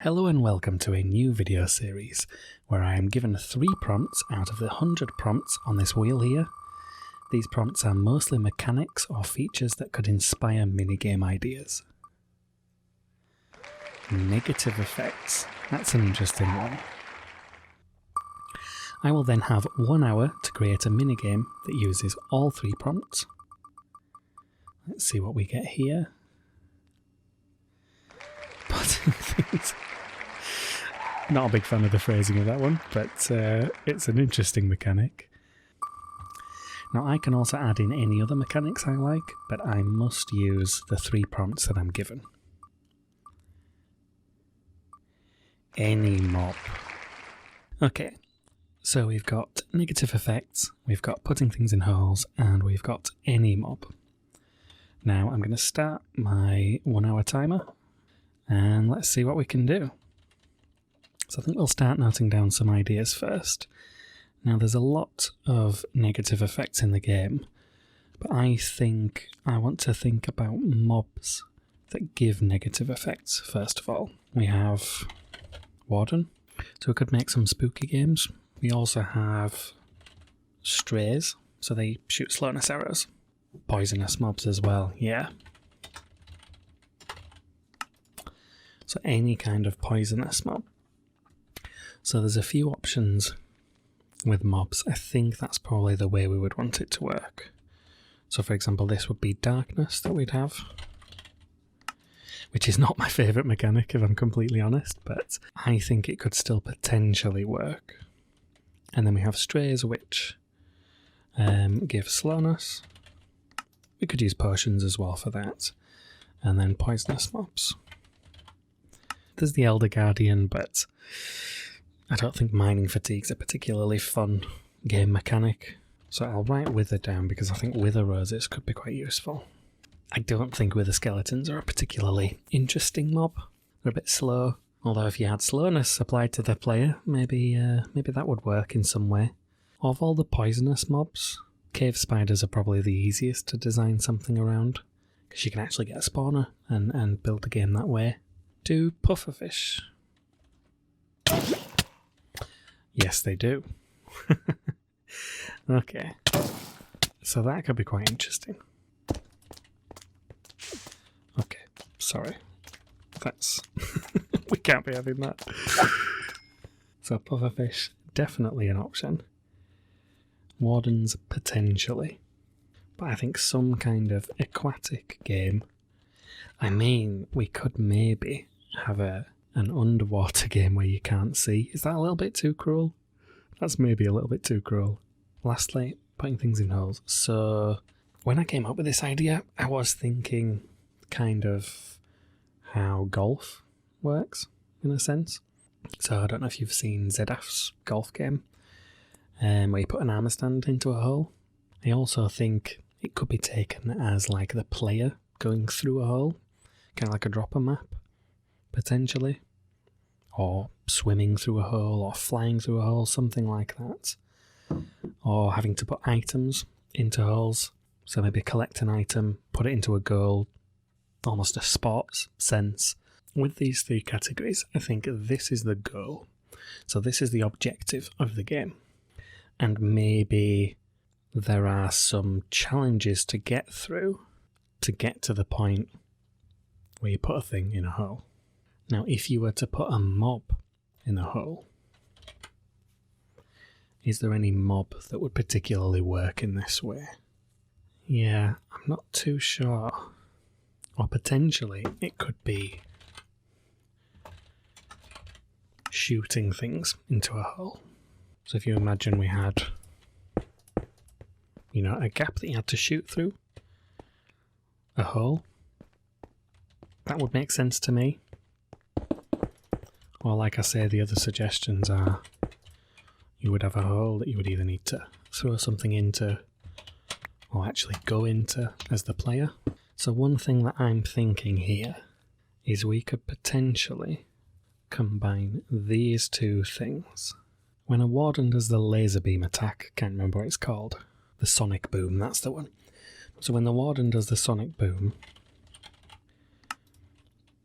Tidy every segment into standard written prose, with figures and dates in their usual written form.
Hello and welcome to a new video series where I am given 3 prompts out of the 100 prompts on this wheel here. These prompts are mostly mechanics or features that could inspire minigame ideas. Negative effects. That's an interesting one. I will then have 1 hour to create a minigame that uses all 3 prompts. Let's see what we get here. Putting things... Not a big fan of the phrasing of that one, but it's an interesting mechanic. Now I can also add in any other mechanics I like, but I must use the 3 prompts that I'm given. Any mob. Okay, so we've got negative effects, we've got putting things in holes, and we've got any mob. Now I'm going to start my 1 hour timer, and let's see what we can do. So I think we'll start noting down some ideas first. Now there's a lot of negative effects in the game, but I think I want to think about mobs that give negative effects first of all. We have Warden, so we could make some spooky games. We also have strays, so they shoot slowness arrows. Poisonous mobs as well, yeah. So any kind of poisonous mob. So there's a few options with mobs. I think that's probably the way we would want it to work. So for example, this would be darkness that we'd have, which is not my favourite mechanic if I'm completely honest, but I think it could still potentially work. And then we have strays, which give slowness. We could use potions as well for that. And then poisonous mobs. There's the Elder Guardian, but I don't think mining fatigue's a particularly fun game mechanic, so I'll write Wither down because I think Wither roses could be quite useful. I don't think Wither skeletons are a particularly interesting mob. They're a bit slow, although if you had slowness applied to the player, maybe that would work in some way. Of all the poisonous mobs, cave spiders are probably the easiest to design something around, because you can actually get a spawner and build the game that way. Do pufferfish? Yes, they do. Okay, so that could be quite interesting. Okay, sorry. That's... we can't be having that. So pufferfish, definitely an option. Wardens, potentially. But I think some kind of aquatic game. I mean, we could maybe have an underwater game where you can't see. Is that a little bit too cruel? That's maybe a little bit too cruel. Lastly, putting things in holes. So when I came up with this idea, I was thinking kind of how golf works, in a sense. So I don't know if you've seen Zedaf's golf game, where you put an armor stand into a hole. I also think it could be taken as like the player going through a hole, kind of like a dropper map, potentially. Or swimming through a hole, or flying through a hole, something like that. Or having to put items into holes. So maybe collect an item, put it into a goal, almost a sports sense. With these 3 categories, I think this is the goal. So this is the objective of the game. And maybe there are some challenges to get through to get to the point where you put a thing in a hole. Now, if you were to put a mob in a hole, is there any mob that would particularly work in this way? Yeah, I'm not too sure. Or potentially, it could be shooting things into a hole. So if you imagine we had, you know, a gap that you had to shoot through, a hole, that would make sense to me. Or like I say, the other suggestions are you would have a hole that you would either need to throw something into or actually go into as the player. So one thing that I'm thinking here is we could potentially combine these 2 things. When a warden does the laser beam attack, can't remember what it's called, the sonic boom, that's the one. So when the warden does the sonic boom,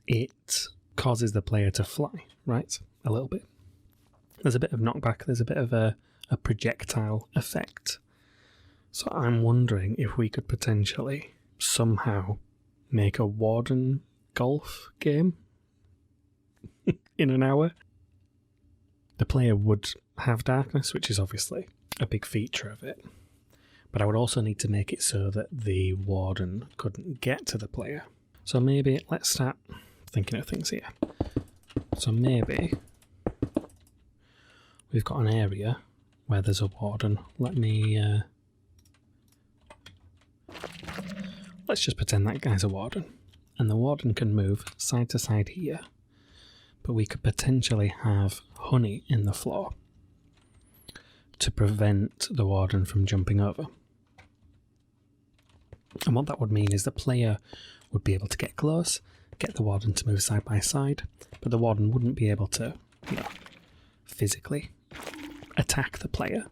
it causes the player to fly, right? A little bit. There's a bit of knockback, there's a bit of a projectile effect. So I'm wondering if we could potentially somehow make a Warden golf game in an hour. The player would have darkness, which is obviously a big feature of it. But I would also need to make it so that the Warden couldn't get to the player. So maybe, let's start thinking of things here. So maybe we've got an area where there's a Warden. Let's just pretend that guy's a Warden. And the Warden can move side to side here. But we could potentially have honey in the floor to prevent the Warden from jumping over. And what that would mean is the player would be able to get close, get the Warden to move side by side, but the Warden wouldn't be able to, physically attack the player.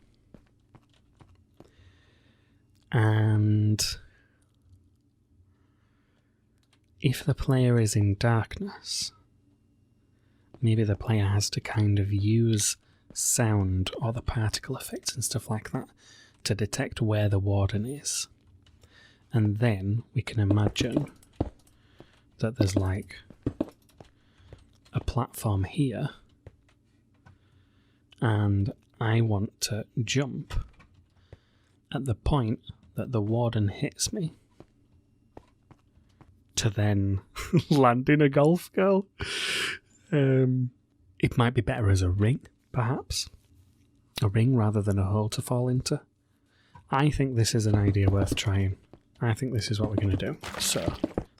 And if the player is in darkness, maybe the player has to kind of use sound or the particle effects and stuff like that to detect where the Warden is. And then we can imagine that there's like a platform here, and I want to jump at the point that the Warden hits me to then land in a golf goal. It might be better as a ring, perhaps. A ring rather than a hole to fall into. I think this is an idea worth trying. I think this is what we're going to do. So,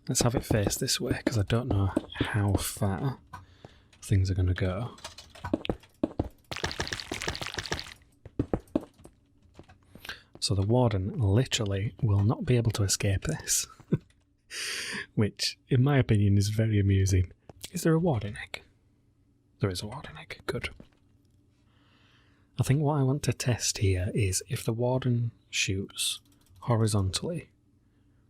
let's have it face this way, because I don't know how far things are going to go. So the Warden literally will not be able to escape this. Which, in my opinion, is very amusing. Is there a Warden egg? There is a Warden egg. Good. I think what I want to test here is if the Warden shoots horizontally,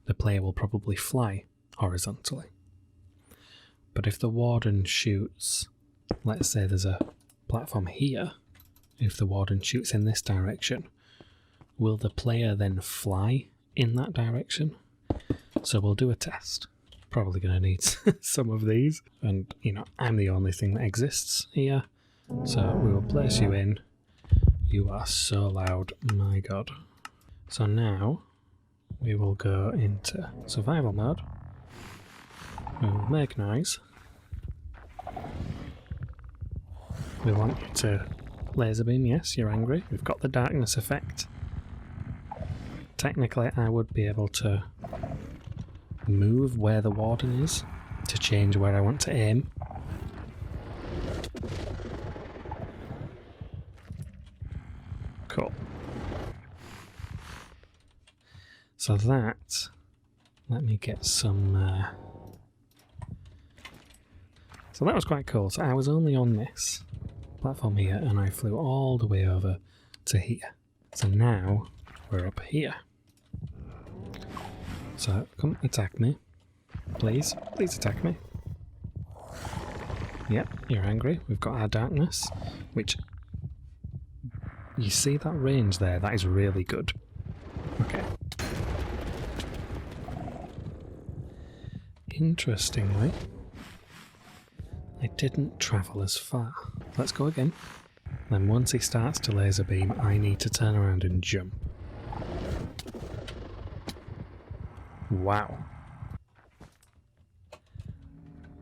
the player will probably fly horizontally. But if the Warden shoots, let's say there's a platform here, if the Warden shoots in this direction, will the player then fly in that direction? So we'll do a test. Probably going to need some of these. And, I'm the only thing that exists here. So we will place you in. You are so loud, my god. So now we will go into survival mode. We will make noise. We want you to laser beam, yes, you're angry. We've got the darkness effect. Technically, I would be able to move where the Warden is to change where I want to aim. Cool. So that, let me get some, so that was quite cool. So I was only on this platform here and I flew all the way over to here. So now we're up here. So come attack me. Please, please attack me. Yep, you're angry. We've got our darkness, which, you see that range there? That is really good. Okay. Interestingly, I didn't travel as far. Let's go again. Then once he starts to laser beam, I need to turn around and jump. Wow.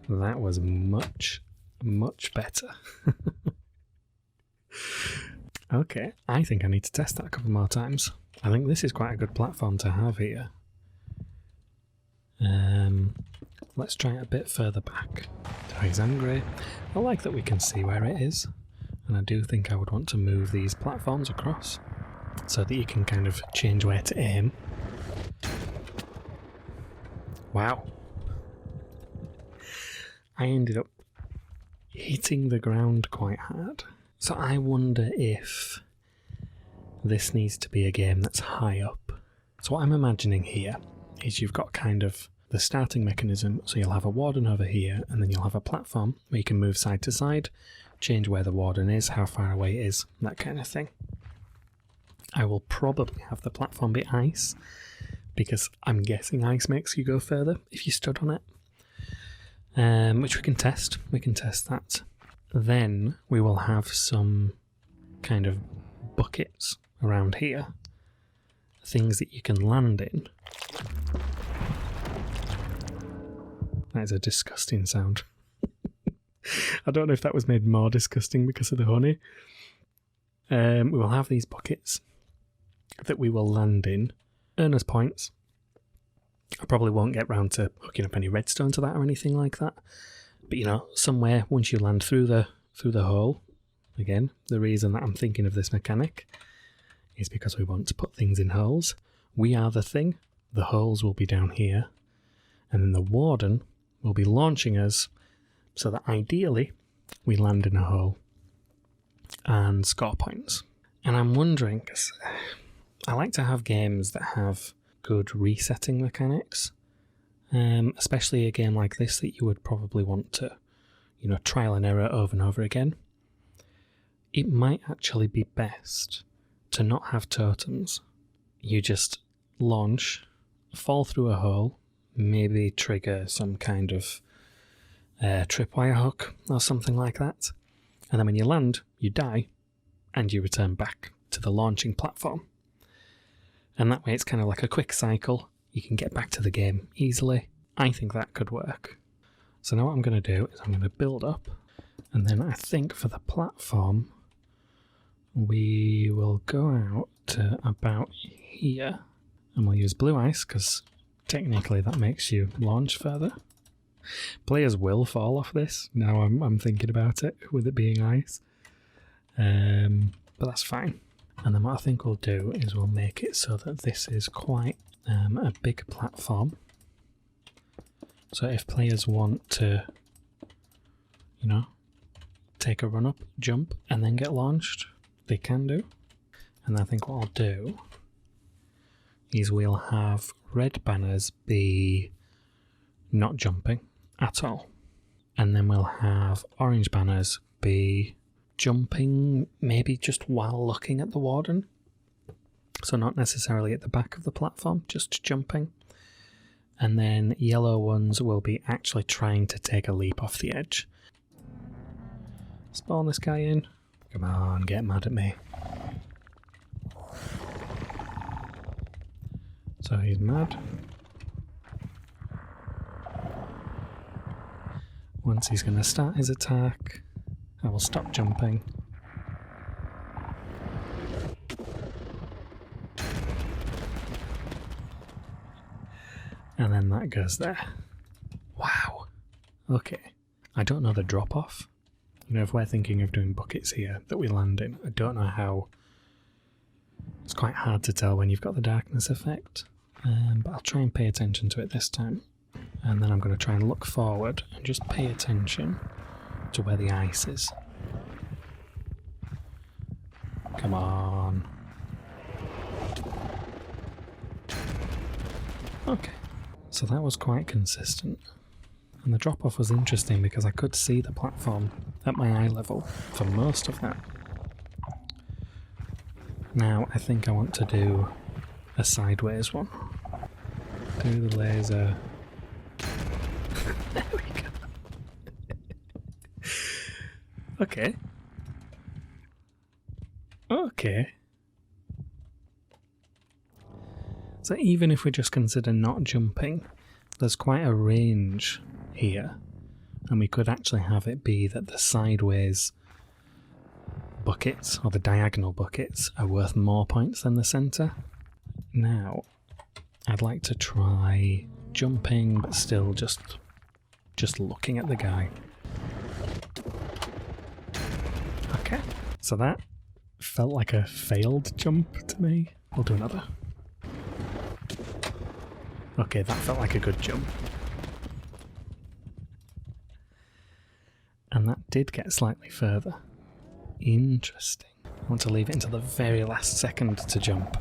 That was much, much better. Okay, I think I need to test that a couple more times. I think this is quite a good platform to have here. Let's try it a bit further back. Oh, he's angry. I like that we can see where it is, and I do think I would want to move these platforms across so that you can kind of change where to aim. Wow. I ended up hitting the ground quite hard. So I wonder if this needs to be a game that's high up. So what I'm imagining here is you've got kind of the starting mechanism, so you'll have a warden over here, and then you'll have a platform where you can move side to side, change where the warden is, how far away it is, that kind of thing. I will probably have the platform be ice, because I'm guessing ice makes you go further if you stood on it, which we can test. We can test that. Then we will have some kind of buckets around here, things that you can land in. That is a disgusting sound. I don't know if that was made more disgusting because of the honey. We will have these buckets that we will land in, earn us points. I probably won't get round to hooking up any redstone to that or anything like that. But you know, somewhere once you land through the hole, again, the reason that I'm thinking of this mechanic is because we want to put things in holes. We are the thing. The holes will be down here, and then the warden will be launching us so that ideally we land in a hole and score points. And I'm wondering, because I like to have games that have good resetting mechanics, especially a game like this that you would probably want to, you know, trial and error over and over again. It might actually be best to not have totems. You just launch, fall through a hole, maybe trigger some kind of tripwire hook or something like that, and then when you land, you die, and you return back to the launching platform. And that way it's kind of like a quick cycle. You can get back to the game easily. I think that could work. So now what I'm going to do is I'm going to build up, and then I think for the platform we will go out to about here, and we'll use blue ice because technically that makes you launch further. Players will fall off this, now I'm thinking about it, with it being ice. But that's fine. And then what I think we'll do is we'll make it so that this is quite a big platform. So if players want to, you know, take a run up, jump, and then get launched, they can do. And I think what I'll do is we'll have red banners be not jumping at all. And then we'll have orange banners be jumping, maybe just while looking at the warden. So not necessarily at the back of the platform, just jumping. And then yellow ones will be actually trying to take a leap off the edge. Spawn this guy in. Come on, get mad at me. So he's mad. Once he's going to start his attack, I will stop jumping. And then that goes there. Wow. Okay. I don't know the drop-off. You know, if we're thinking of doing buckets here that we land in, I don't know how. It's quite hard to tell when you've got the darkness effect. But I'll try and pay attention to it this time. And then I'm going to try and look forward and just pay attention to where the ice is. Come on. Okay. So that was quite consistent. And the drop-off was interesting because I could see the platform at my eye level for most of that. Now I think I want to do a sideways one. Do the laser. There we go. Okay. Okay. So even if we just consider not jumping, there's quite a range here, and we could actually have it be that the sideways buckets, or the diagonal buckets, are worth more points than the centre. Now, I'd like to try jumping, but still just looking at the guy. Okay, so that felt like a failed jump to me. We'll do another. Okay, that felt like a good jump. And that did get slightly further. Interesting. I want to leave it until the very last second to jump.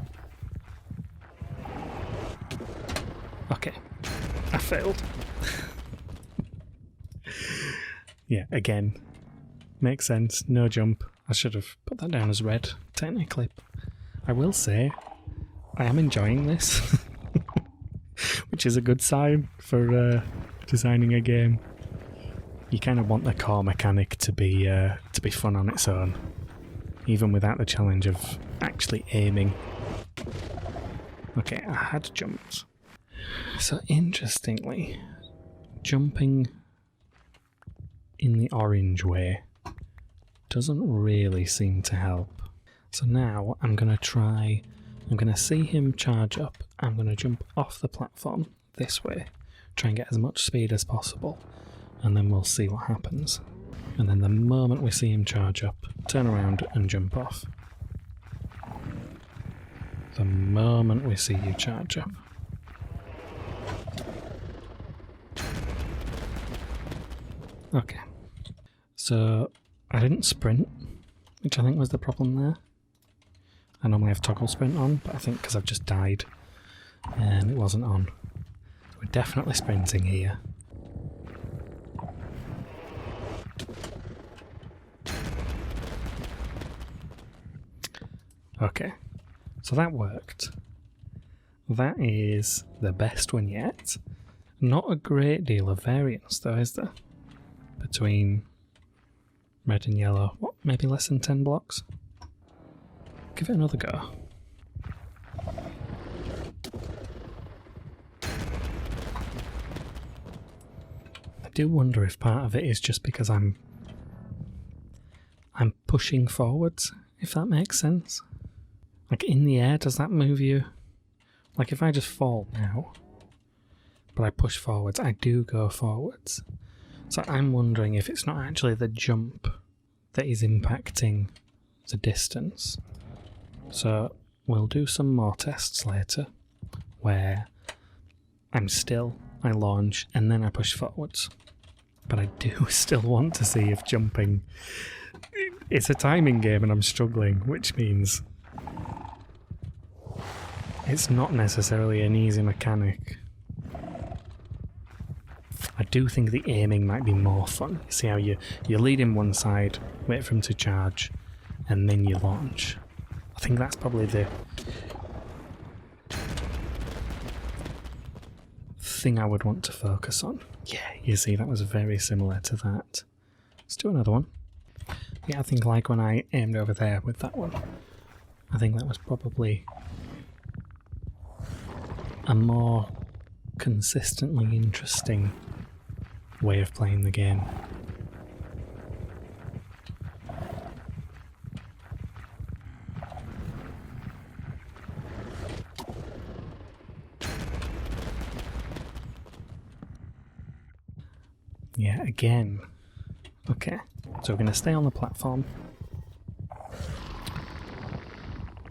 Okay. I failed. Yeah, again. Makes sense. No jump. I should have put that down as red, technically. I will say, I am enjoying this. Which is a good sign for designing a game. You kind of want the core mechanic to be fun on its own, even without the challenge of actually aiming. Okay, I had jumped. So interestingly, jumping in the orange way doesn't really seem to help. So now I'm going to see him charge up, I'm going to jump off the platform this way, try and get as much speed as possible, and then we'll see what happens. And then the moment we see him charge up, turn around and jump off. The moment we see you charge up. Okay. So, I didn't sprint, which I think was the problem there. I normally have toggle sprint on, but I think because I've just died, and it wasn't on. We're definitely sprinting here. Okay, so that worked. That is the best one yet. Not a great deal of variance though, is there? Between red and yellow. What, maybe less than 10 blocks? Give it another go. I do wonder if part of it is just because I'm pushing forwards, if that makes sense. Like in the air, does that move you? Like if I just fall now, but I push forwards, I do go forwards. So I'm wondering if it's not actually the jump that is impacting the distance. So we'll do some more tests later where I launch and then I push forwards. But I do still want to see if jumping... It's a timing game and I'm struggling, which means it's not necessarily an easy mechanic. I do think the aiming might be more fun. You see how you lead in one side, wait for him to charge, and then you launch. I think that's probably the thing I would want to focus on. Yeah, you see, that was very similar to that. Let's do another one. Yeah, I think like when I aimed over there with that one, I think that was probably a more consistently interesting way of playing the game. Yeah, again. Okay, so we're going to stay on the platform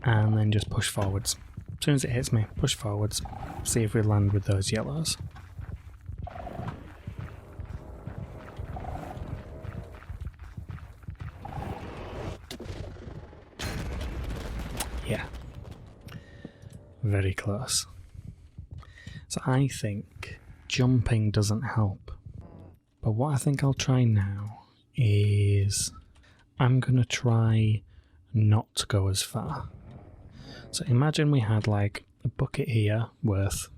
and then just push forwards. As soon as it hits me, push forwards, see if we land with those yellows. Yeah, very close. So I think jumping doesn't help. But what I think I'll try now is I'm going to try not to go as far. So imagine we had like a bucket here worth,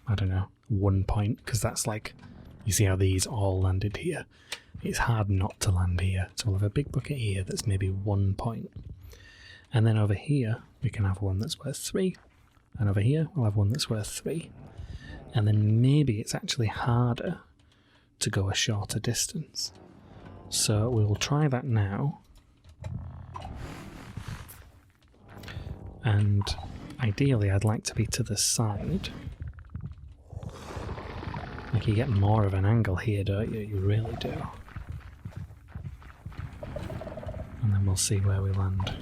I don't know, 1 point, because that's like, you see how these all landed here. It's hard not to land here. So we'll have a big bucket here that's maybe 1 point. And then over here, we can have one that's worth 3. And over here, we'll have one that's worth 3. And then maybe it's actually harder to go a shorter distance. So we'll try that now. And ideally I'd like to be to the side. Like you get more of an angle here, don't you? You really do. And then we'll see where we land.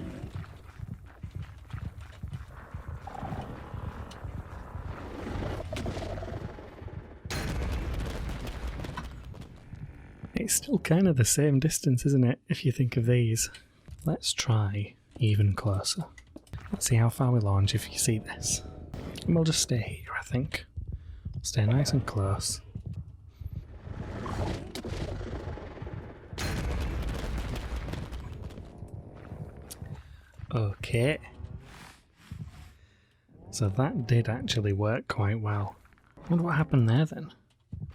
It's still kind of the same distance, isn't it, if you think of these? Let's try even closer. Let's see how far we launch if you see this. And we'll just stay here, I think. Stay nice and close. Okay. So that did actually work quite well. I wonder what happened there then.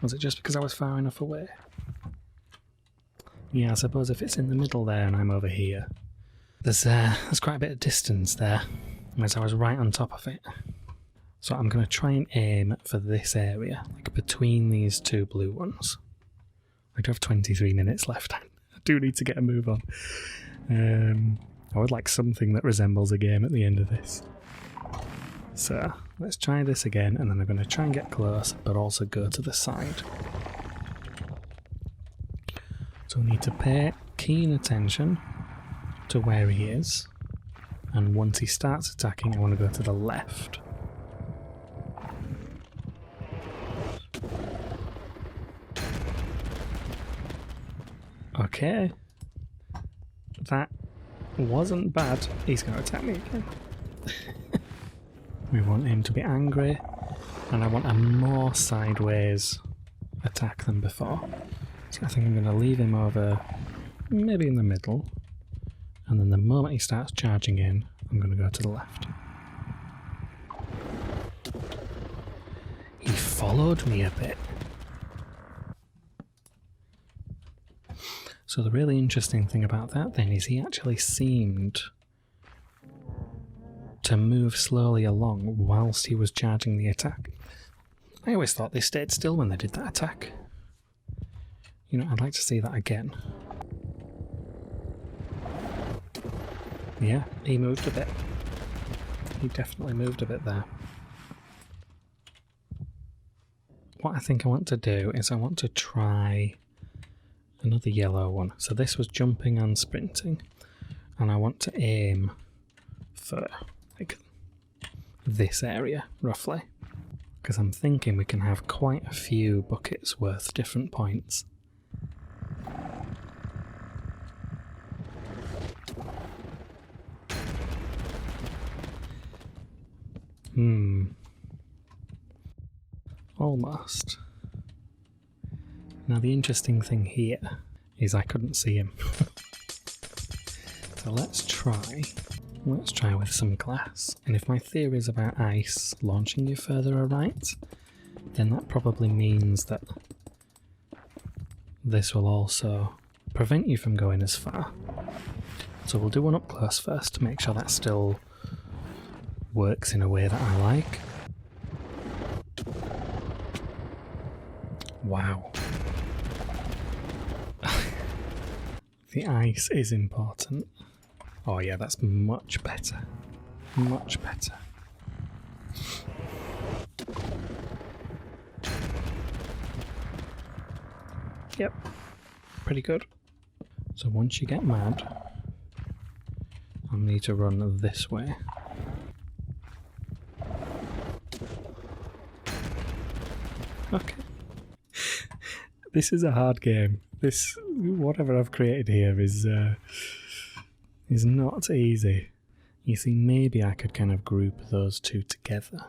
Was it just because I was far enough away? Yeah, I suppose if it's in the middle there and I'm over here, there's quite a bit of distance there, whereas I was right on top of it. So I'm going to try and aim for this area, like between these two blue ones. I do have 23 minutes left. I do need to get a move on. I would like something that resembles a game at the end of this. So let's try this again, and then I'm going to try and get close, but also go to the side. So we need to pay keen attention to where he is, and once he starts attacking, I want to go to the left. Okay, that wasn't bad. He's going to attack me again. We want him to be angry, and I want a more sideways attack than before. So I think I'm going to leave him over maybe in the middle, and then the moment he starts charging in, I'm going to go to the left. He followed me a bit. So the really interesting thing about that then is he actually seemed to move slowly along whilst he was charging the attack. I always thought they stayed still when they did that attack. You know, I'd like to see that again. Yeah, he moved a bit. He definitely moved a bit there. What I think I want to do is I want to try another yellow one. So this was jumping and sprinting, and I want to aim for like this area roughly, because I'm thinking we can have quite a few buckets worth different points. Almost. Now the interesting thing here is I couldn't see him. So let's try with some glass. And if my theory is about ice launching you further right, then that probably means that this will also prevent you from going as far. So we'll do one up close first to make sure that still works in a way that I like. Wow. The ice is important. Oh yeah, that's much better. Much better. Yep. Pretty good. So once you get mad, I need to run this way. Okay. This is a hard game. This, whatever I've created here is not easy. You see, maybe I could kind of group those two together.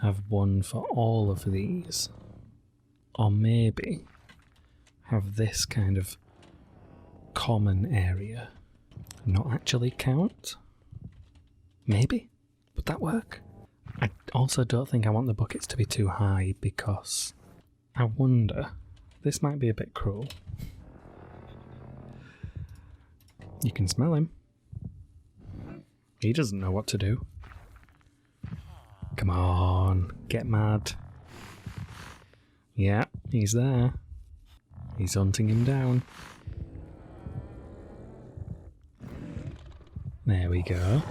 Have one for all of these. Or maybe have this kind of common area not actually count. Maybe. Would that work? I also don't think I want the buckets to be too high because I wonder, this might be a bit cruel. You can smell him. He doesn't know what to do. Come on, get mad. Yeah, he's there. He's hunting him down. There we go.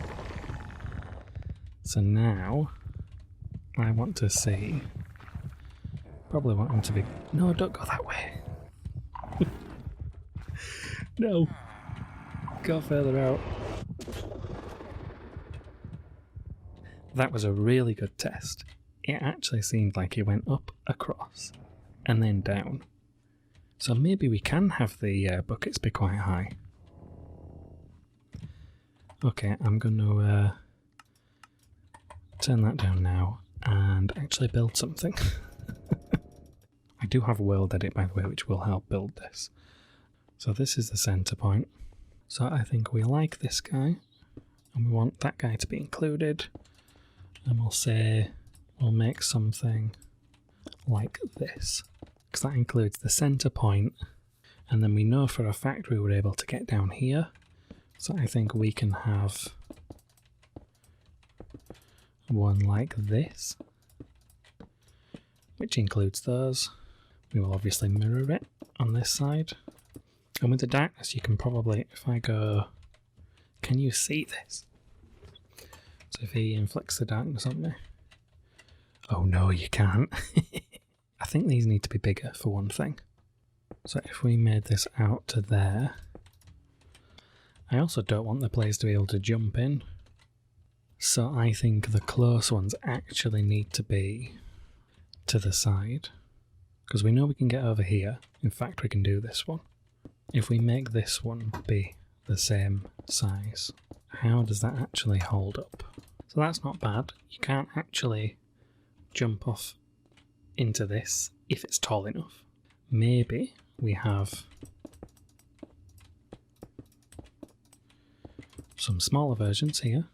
So now, I want to see... Probably want him to be... No, don't go that way. No. Go further out. That was a really good test. It actually seemed like it went up, across, and then down. So maybe we can have the buckets be quite high. Okay, I'm going to turn that down now. and actually build something. I do have a world edit, by the way, which will help build this. So this is the center point. So I think we like this guy, and we want that guy to be included. And we'll say we'll make something like this, because that includes the center point, and then we know for a fact we were able to get down here. So I think we can have one like this, which includes those. We will obviously mirror it on this side. And with the darkness, you can probably, if I go, can you see this? So if he inflicts the darkness on me. Oh no, you can't. I think these need to be bigger for one thing. So if we made this out to there, I also don't want the players to be able to jump in. So I think the close ones actually need to be to the side. Because we know we can get over here. In fact, we can do this one. If we make this one be the same size, how does that actually hold up? So that's not bad. You can't actually jump off into this if it's tall enough. Maybe we have some smaller versions here.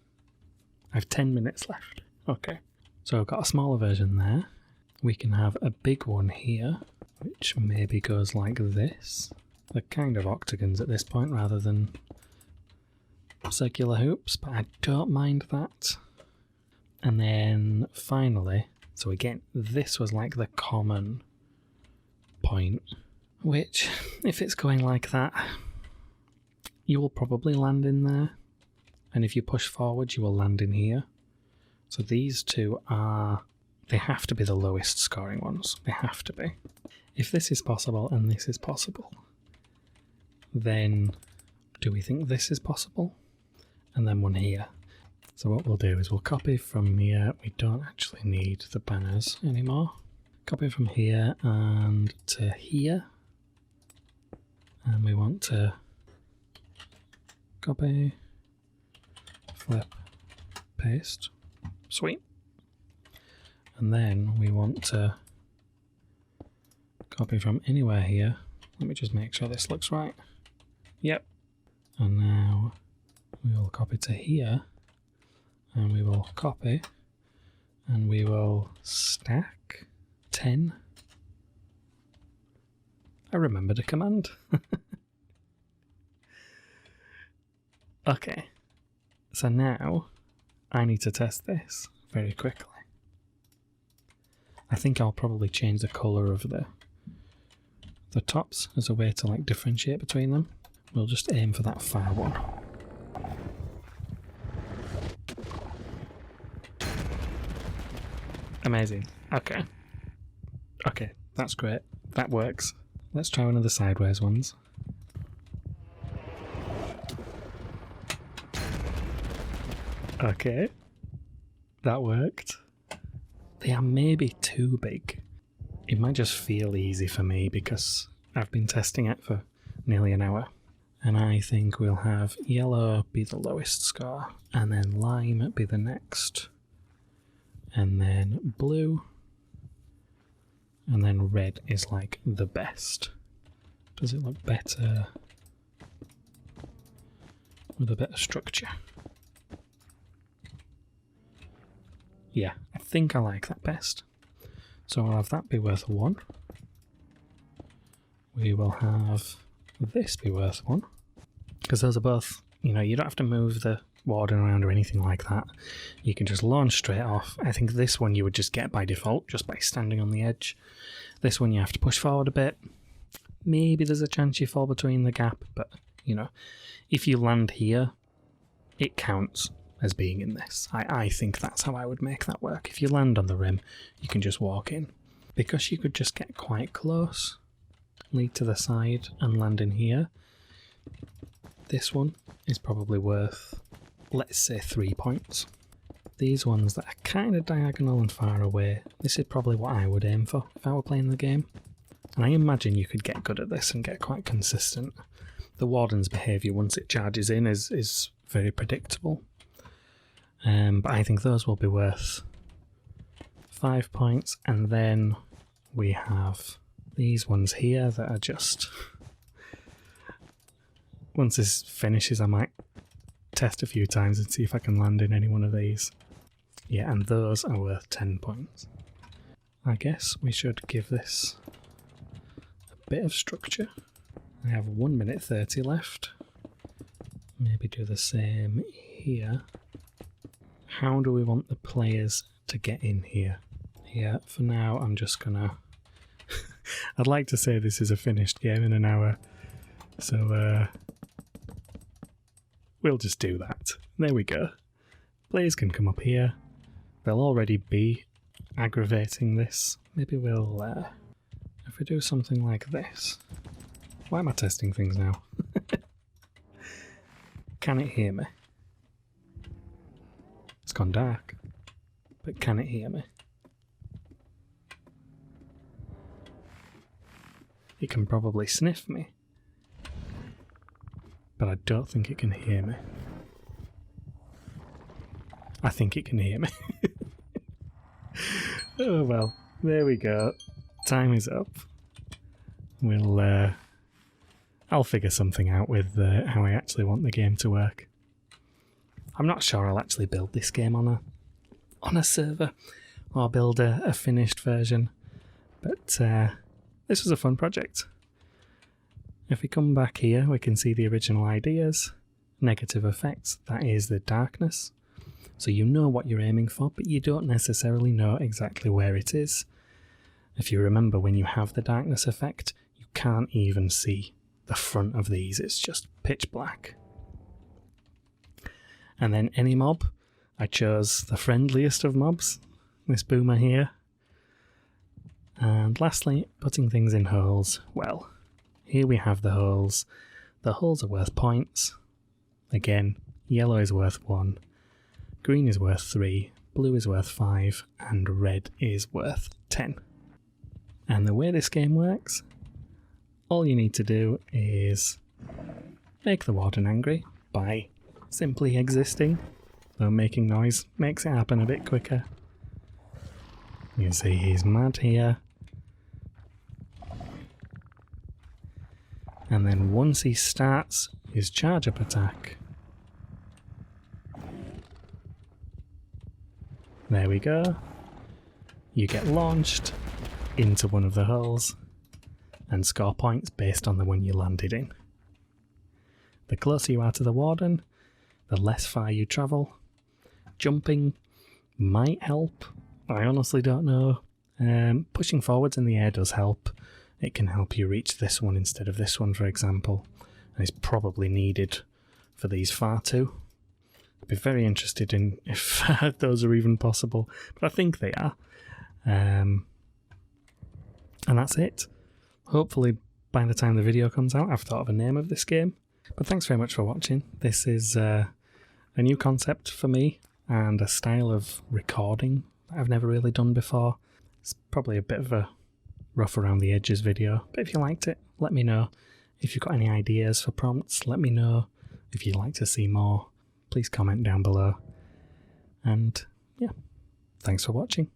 I have 10 minutes left. Okay. So I've got a smaller version there. We can have a big one here, which maybe goes like this. They're kind of octagons at this point rather than circular hoops, but I don't mind that. And then finally, so again, this was like the common point, which if it's going like that, you will probably land in there. And if you push forward, you will land in here. So these two are, they have to be the lowest scoring ones. They have to be. If this is possible and this is possible, then do we think this is possible? And then one here. So what we'll do is we'll copy from here. We don't actually need the banners anymore. Copy from here and to here. And we want to copy, flip, paste. Sweet. And then we want to copy from anywhere here. Let me just make sure this looks right. Yep. And now we will copy to here. And we will copy. And we will stack 10. I remembered a command. Okay. So now I need to test this very quickly. I think I'll probably change the colour of the tops as a way to like differentiate between them. We'll just aim for that far one. Amazing. Okay. Okay, that's great. That works. Let's try one of the sideways ones. Okay. That worked. They are maybe too big. It might just feel easy for me because I've been testing it for nearly an hour. And I think we'll have yellow be the lowest score, and then lime be the next, and then blue, and then red is like the best. Does it look better with a bit of structure? Yeah, I think I like that best. So I'll have that be worth 1. We will have this be worth 1. Because those are both, you know, you don't have to move the warden around or anything like that. You can just launch straight off. I think this one you would just get by default, just by standing on the edge. This one you have to push forward a bit. Maybe there's a chance you fall between the gap, but, you know, if you land here, it counts as being in this. I think that's how I would make that work. If you land on the rim, you can just walk in. Because you could just get quite close, lead to the side and land in here. This one is probably worth, let's say, 3 points. These ones that are kind of diagonal and far away, this is probably what I would aim for if I were playing the game. And I imagine you could get good at this and get quite consistent. The warden's behaviour once it charges in is very predictable. But I think those will be worth 5 points, and then we have these ones here that are just... Once this finishes, I might test a few times and see if I can land in any one of these. Yeah, and those are worth 10 points. I guess we should give this a bit of structure. I have 1 minute 30 left. Maybe do the same here. How do we want the players to get in here? Yeah, for now I'm just gonna... I'd like to say this is a finished game in an hour, so we'll just do that. There we go. Players can come up here. They'll already be aggravating this. Maybe we'll... if we do something like this... Why am I testing things now? Can it hear me? It's gone dark. But can it hear me? It can probably sniff me. But I don't think it can hear me. I think it can hear me. Oh well, there we go. Time is up. We'll... I'll figure something out with how I actually want the game to work. I'm not sure I'll actually build this game on a server or build a finished version, but this was a fun project. If we come back here, we can see the original ideas, negative effects, that is the darkness. So you know what you're aiming for, but you don't necessarily know exactly where it is. If you remember, when you have the darkness effect, you can't even see the front of these, it's just pitch black. And then any mob, I chose the friendliest of mobs, this boomer here. And lastly, putting things in holes. Well, here we have the holes. The holes are worth points. Again, yellow is worth 1, green is worth 3, blue is worth 5, and red is worth 10. And the way this game works, all you need to do is make the warden angry by simply existing, though making noise makes it happen a bit quicker. You can see he's mad here. And then once he starts his charge-up attack, there we go. You get launched into one of the holes and score points based on the one you landed in. The closer you are to the warden, the less far you travel. Jumping might help, I honestly don't know. Pushing forwards in the air does help. It can help you reach this one instead of this one, for example, and it's probably needed for these far too. I'd be very interested in if those are even possible, but I think they are. And that's it. Hopefully by the time the video comes out I've thought of a name of this game. But thanks very much for watching. This is a new concept for me and a style of recording that I've never really done before. It's probably a bit of a rough around the edges video, but if you liked it, let me know. If you've got any ideas for prompts, let me know. If you'd like to see more, please comment down below. And yeah, thanks for watching.